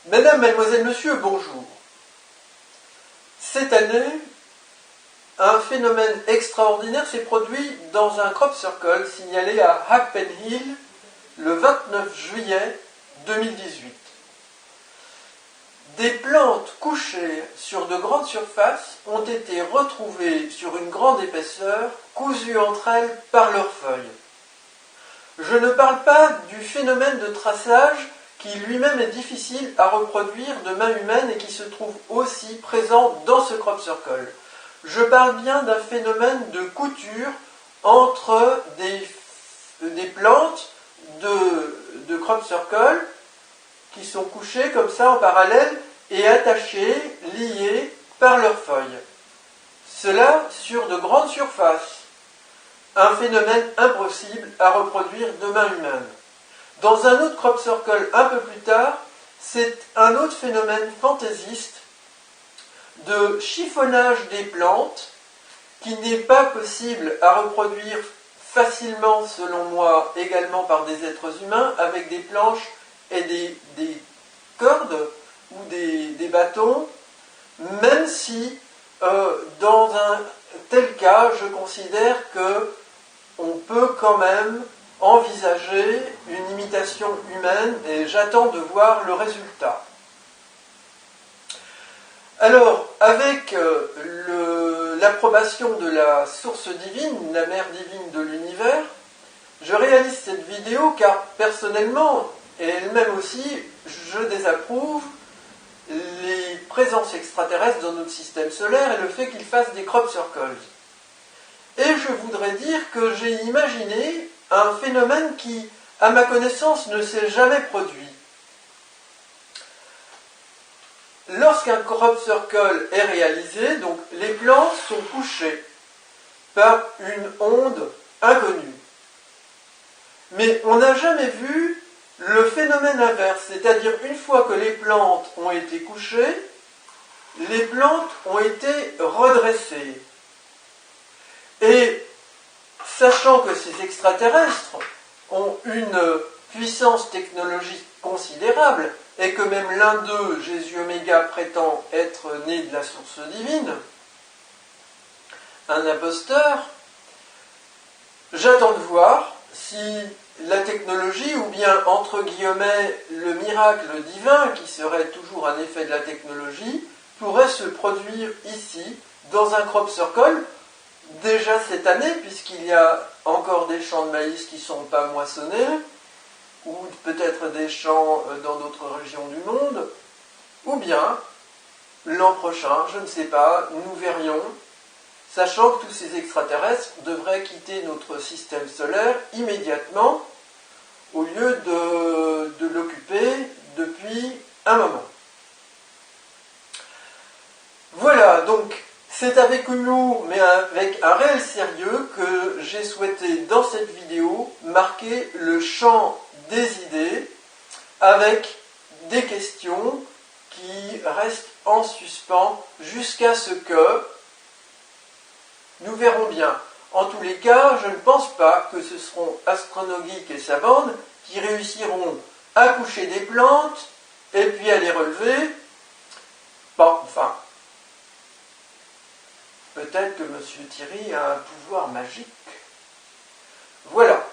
Mesdames, Mademoiselles, Monsieur, bonjour. Cette année, un phénomène extraordinaire s'est produit dans un crop circle signalé à Hackpen Hill le 29 juillet 2018. Des plantes couchées sur de grandes surfaces ont été retrouvées sur une grande épaisseur, cousues entre elles par leurs feuilles. Je ne parle pas du phénomène de traçage qui lui-même est difficile à reproduire de main humaine et qui se trouve aussi présent dans ce crop circle. Je parle bien d'un phénomène de couture entre des plantes de crop circle qui sont couchées comme ça en parallèle et attachées, liées par leurs feuilles. Cela sur de grandes surfaces. Un phénomène impossible à reproduire de main humaine. Dans un autre crop circle un peu plus tard, c'est un autre phénomène fantaisiste de chiffonnage des plantes qui n'est pas possible à reproduire facilement, selon moi, également par des êtres humains, avec des planches et des cordes ou des bâtons, même si, dans un tel cas, je considère qu'on peut quand même envisager une imitation humaine et j'attends de voir le résultat. Alors, avec l'approbation de la source divine, la mère divine de l'univers, je réalise cette vidéo car personnellement, et elle-même aussi, je désapprouve les présences extraterrestres dans notre système solaire et le fait qu'ils fassent des crop circles. Et je voudrais dire que j'ai imaginé un phénomène qui, à ma connaissance, ne s'est jamais produit. Lorsqu'un crop circle est réalisé, donc les plantes sont couchées par une onde inconnue. Mais on n'a jamais vu le phénomène inverse, c'est-à-dire une fois que les plantes ont été couchées, les plantes ont été redressées. Et sachant que ces extraterrestres ont une puissance technologique considérable, et que même l'un d'eux, Jésus Oméga, prétend être né de la source divine, un imposteur, j'attends de voir si la technologie, ou bien, entre guillemets, le miracle divin, qui serait toujours un effet de la technologie, pourrait se produire ici, dans un crop circle, déjà cette année, puisqu'il y a encore des champs de maïs qui ne sont pas moissonnés, ou peut-être des champs dans d'autres régions du monde, ou bien l'an prochain, je ne sais pas, nous verrions, sachant que tous ces extraterrestres devraient quitter notre système solaire immédiatement, au lieu de l'occuper depuis un moment. Voilà, donc c'est avec humour, mais avec un réel sérieux, que j'ai souhaité, dans cette vidéo, marquer le champ des idées, avec des questions qui restent en suspens jusqu'à ce que nous verrons bien. En tous les cas, je ne pense pas que ce seront Astronogeek et sa bande qui réussiront à coucher des plantes et puis à les relever. Bon, enfin, peut-être que M. Thierry a un pouvoir magique. Voilà.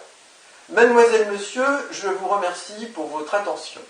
Mademoiselle, Monsieur, je vous remercie pour votre attention.